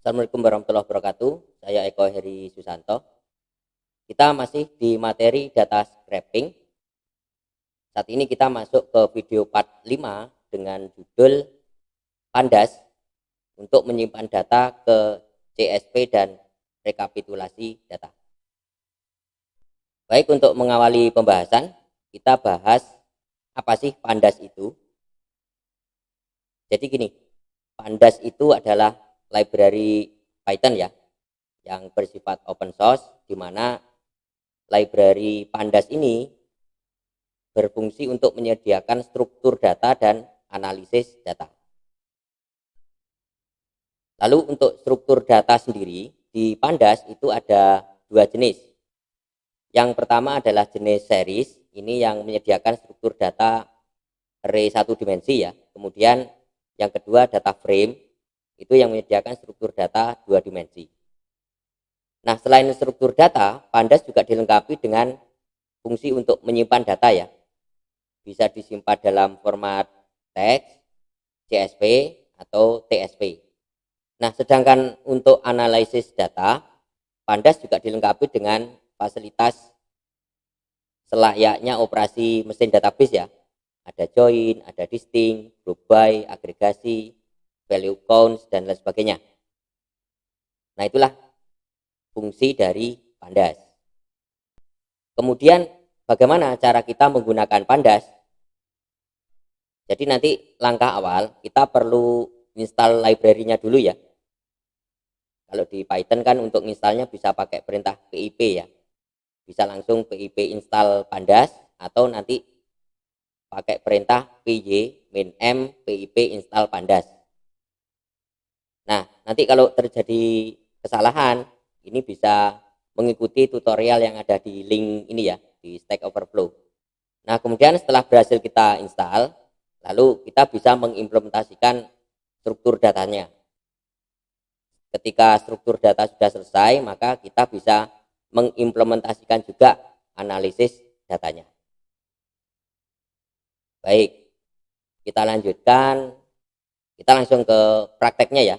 Assalamualaikum warahmatullahi wabarakatuh. Saya Eko Heri Susanto. Kita masih di materi data scraping. Saat ini kita masuk ke video part 5 dengan judul Pandas untuk menyimpan data ke CSV dan rekapitulasi data. Baik, untuk mengawali pembahasan, kita bahas apa sih Pandas itu. Jadi gini, Pandas itu adalah library Python ya, yang bersifat open source, di mana library Pandas ini berfungsi untuk menyediakan struktur data dan analisis data. Lalu untuk struktur data sendiri, di Pandas itu ada dua jenis. Yang pertama adalah jenis series, ini yang menyediakan struktur data array satu dimensi ya. Kemudian yang kedua data frame, itu yang menyediakan struktur data dua dimensi. Nah, selain struktur data, Pandas juga dilengkapi dengan fungsi untuk menyimpan data ya. Bisa disimpan dalam format teks, CSV, atau TSV. Nah, sedangkan untuk analisis data, Pandas juga dilengkapi dengan fasilitas selayaknya operasi mesin database ya. Ada join, ada distinct, group by, agregasi, value counts, dan lain sebagainya. Nah, itulah fungsi dari Pandas. Kemudian bagaimana cara kita menggunakan Pandas? Jadi nanti langkah awal kita perlu install library-nya dulu ya. Kalau di Python kan untuk installnya bisa pakai perintah pip ya. Bisa langsung pip install Pandas atau nanti pakai perintah py min-m pip install Pandas. Nah, nanti kalau terjadi kesalahan, ini bisa mengikuti tutorial yang ada di link ini ya, di Stack Overflow. Nah, kemudian setelah berhasil kita install, lalu kita bisa mengimplementasikan struktur datanya. Ketika struktur data sudah selesai, maka kita bisa mengimplementasikan juga analisis datanya. Baik, kita lanjutkan. Kita langsung ke prakteknya ya.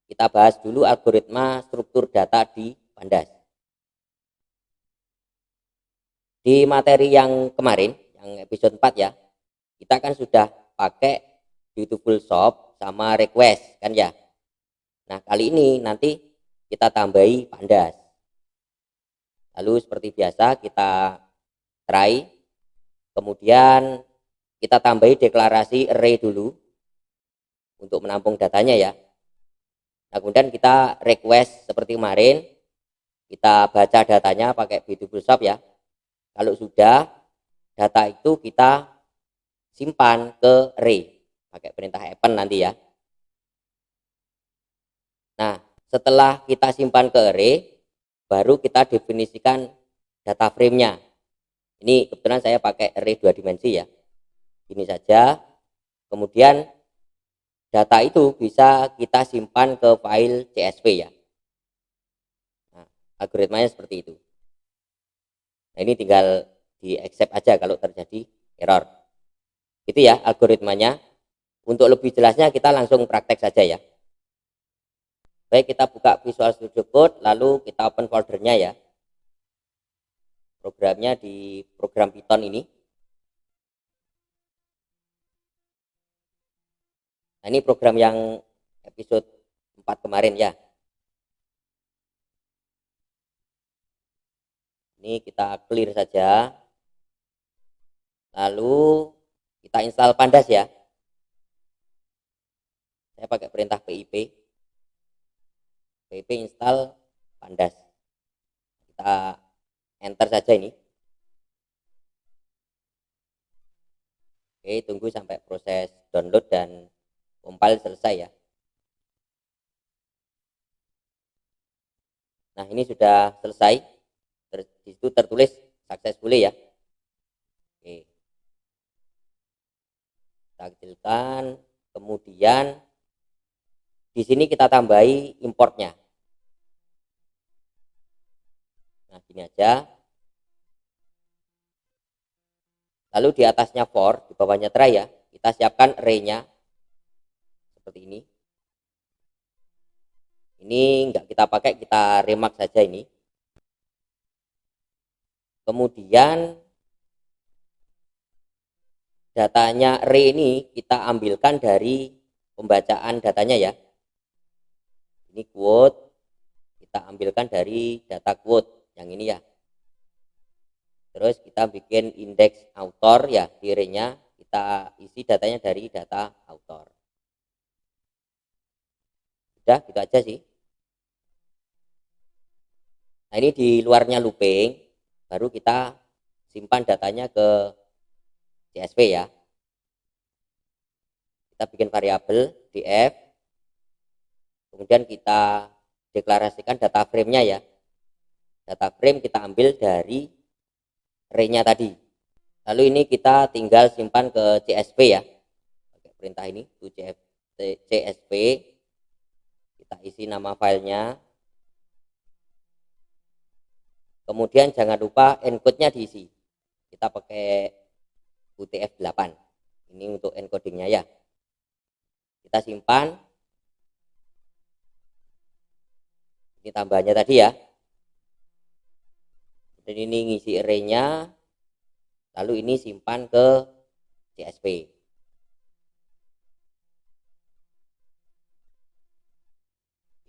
Kita bahas dulu algoritma struktur data di Pandas. Di materi yang kemarin, yang episode 4 ya, kita kan sudah pakai Beautiful Shop sama request kan ya. Nah, kali ini nanti kita tambahi Pandas. Lalu seperti biasa kita try, kemudian kita tambahi deklarasi array dulu untuk menampung datanya ya. Nah, kemudian kita request seperti kemarin, kita baca datanya pakai Beautiful Shop ya. Kalau sudah, data itu kita simpan ke array pakai perintah append nanti ya. Nah, setelah kita simpan ke array, baru kita definisikan data frame-nya. Ini kebetulan saya pakai array 2 dimensi ya. Ini saja. Kemudian data itu bisa kita simpan ke file CSV ya. Nah, algoritmanya seperti itu. Nah, ini tinggal di accept aja kalau terjadi error. Itu ya algoritmanya. Untuk lebih jelasnya kita langsung praktek saja ya. Baik, kita buka Visual Studio Code, lalu kita open foldernya ya. Programnya di program Python ini. Nah, ini program yang episode 4 kemarin ya. Ini kita clear saja. Lalu kita install Pandas ya. Saya pakai perintah pip install Pandas. Kita enter saja ini. Oke, tunggu sampai proses download dan compile selesai ya. Nah, ini sudah selesai. Di situ tertulis successfully ya. Oke. Kita kecilkan, kemudian di sini kita tambahi importnya. Nah, gini aja. Lalu di atasnya for, di bawahnya try ya. Kita siapkan array-nya seperti ini. Ini enggak kita pakai, kita remark saja ini. Kemudian datanya array ini kita ambilkan dari pembacaan datanya ya. Ini quote, kita ambilkan dari data quote yang ini ya. Terus kita bikin indeks author ya, di array-nya kita isi datanya dari data author. Udah gitu aja sih. Nah ini di luarnya looping, baru kita simpan datanya ke CSV ya. Kita bikin variabel df, kemudian kita deklarasikan data frame-nya ya. Data frame kita ambil dari array-nya tadi. Lalu ini kita tinggal simpan ke CSV ya. Pakai perintah ini, to CSV. Kita isi nama filenya. Kemudian jangan lupa encode-nya diisi. Kita pakai UTF-8. Ini untuk encodingnya ya. Kita simpan. Ini tambahannya tadi ya. Dan ini ngisi array-nya. Lalu ini simpan ke CSV.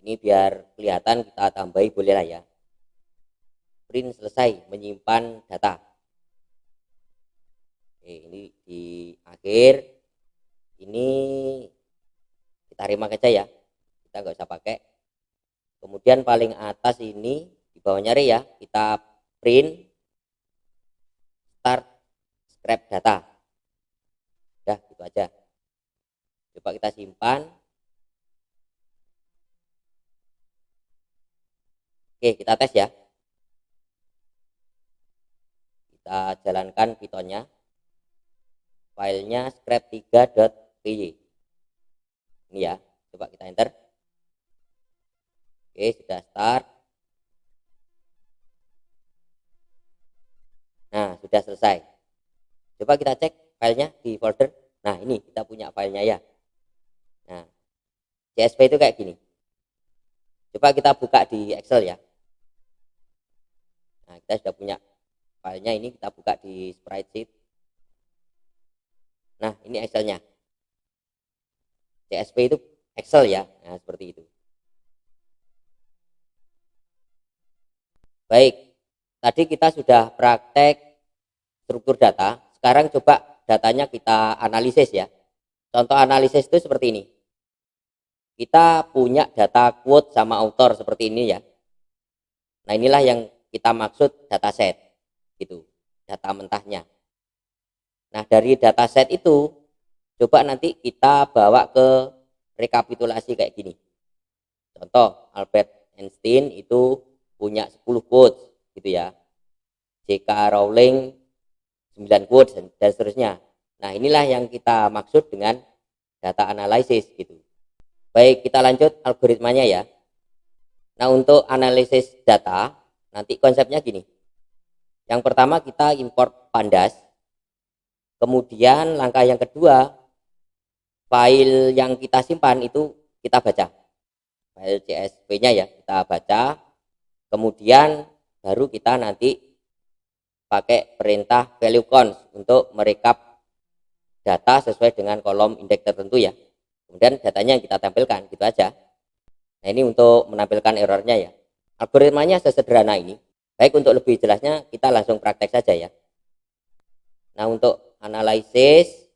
Ini biar kelihatan, kita tambahi boleh lah ya. Print selesai menyimpan data. Oke, ini di akhir. Ini kita remark aja ya. Kita nggak usah pakai. Kemudian paling atas ini di bawahnya array ya, kita print start scrap data. Udah gitu aja. Coba kita simpan. Oke, kita tes ya. Kita jalankan Python-nya. Filenya scrap3.py. Ini ya, coba kita enter. Oke, sudah start. Nah, sudah selesai. Coba kita cek filenya di folder. Nah, ini kita punya filenya ya. Nah, CSV itu kayak gini. Coba kita buka di Excel ya. Nah, kita sudah punya filenya, ini kita buka di spreadsheet. Nah, ini Excelnya. CSV itu Excel ya. Nah, seperti itu. Baik, tadi kita sudah praktek struktur data. Sekarang coba datanya kita analisis ya. Contoh analisis itu seperti ini. Kita punya data quote sama author seperti ini ya. Nah, inilah yang kita maksud dataset gitu, data mentahnya. Nah, dari dataset itu coba nanti kita bawa ke rekapitulasi kayak gini. Contoh, Albert Einstein itu punya 10 quotes gitu ya. J.K. Rowling 9 quotes dan seterusnya. Nah, inilah yang kita maksud dengan data analisis gitu. Baik, kita lanjut algoritmanya ya. Nah, untuk analisis data, nanti konsepnya gini. Yang pertama kita import pandas. Kemudian langkah yang kedua, file yang kita simpan itu kita baca. File CSV-nya ya, kita baca. Kemudian baru kita nanti pakai perintah value cons untuk merekap data sesuai dengan kolom indeks tertentu ya. Kemudian datanya yang kita tampilkan, gitu aja. Nah, ini untuk menampilkan errornya ya. Algoritmanya sesederhana ini. Baik, untuk lebih jelasnya kita langsung praktek saja ya. Nah, untuk analisis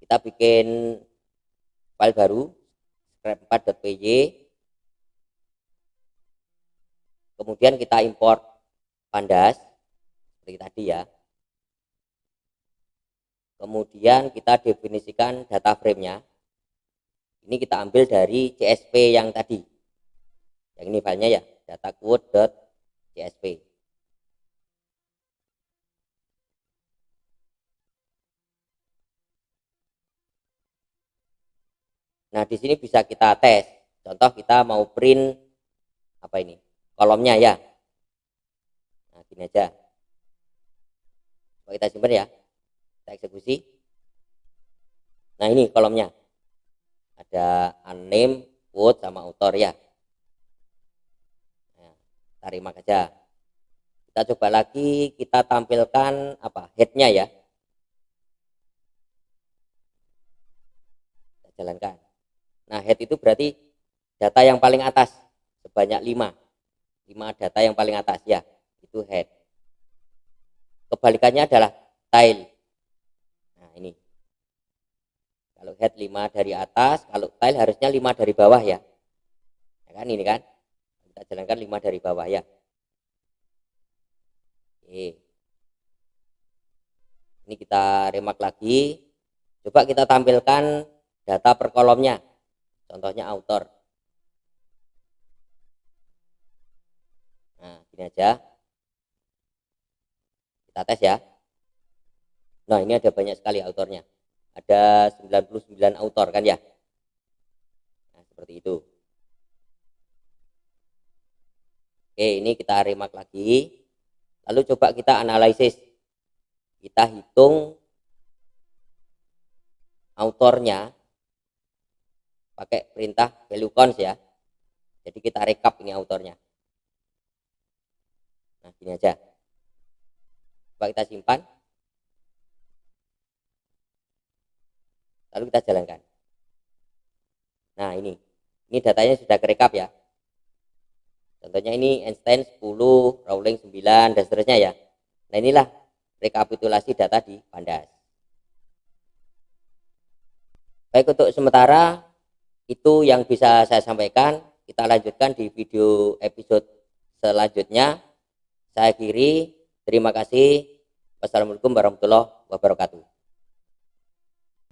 kita bikin file baru scrap4.py. Kemudian kita import pandas seperti tadi ya. Kemudian kita definisikan data frame-nya. Ini kita ambil dari CSV yang tadi. Yang ini filenya ya, dataquote.csv. Nah, di sini bisa kita tes. Contoh kita mau print apa ini? Kolomnya ya. Nah, gini aja. Coba kita simpan ya. Kita eksekusi. Nah, ini kolomnya. Ada unnamed, quote sama author ya. Nah, kita remark aja. Kita coba lagi, kita tampilkan apa, headnya ya. Kita jalankan. Nah, head itu berarti data yang paling atas, sebanyak 5 data yang paling atas ya, itu head. Kebalikannya adalah tail. Nah, ini. Kalau head 5 dari atas, kalau tail harusnya 5 dari bawah ya. Ya kan, ini kan. Kita jalankan 5 dari bawah ya. Oke. Ini kita remark lagi. Coba kita tampilkan data per kolomnya. Contohnya author. Nah, gini aja. Kita tes ya. Nah, ini ada banyak sekali autornya. Ada 99 autor kan ya. Nah, seperti itu. Oke, ini kita remark lagi. Lalu coba kita analisis. Kita hitung autornya pakai perintah value cons ya. Jadi kita rekap ini autornya. Nah, gini aja. Coba kita simpan. Lalu kita jalankan. Nah, ini datanya sudah kerekap ya. Contohnya ini Einstein 10, Rowling 9, dan seterusnya ya. Nah, inilah rekapitulasi data di Pandas. Baik, untuk sementara itu yang bisa saya sampaikan. Kita lanjutkan di video episode selanjutnya. Saya akhiri. Terima kasih. Wassalamualaikum warahmatullahi wabarakatuh.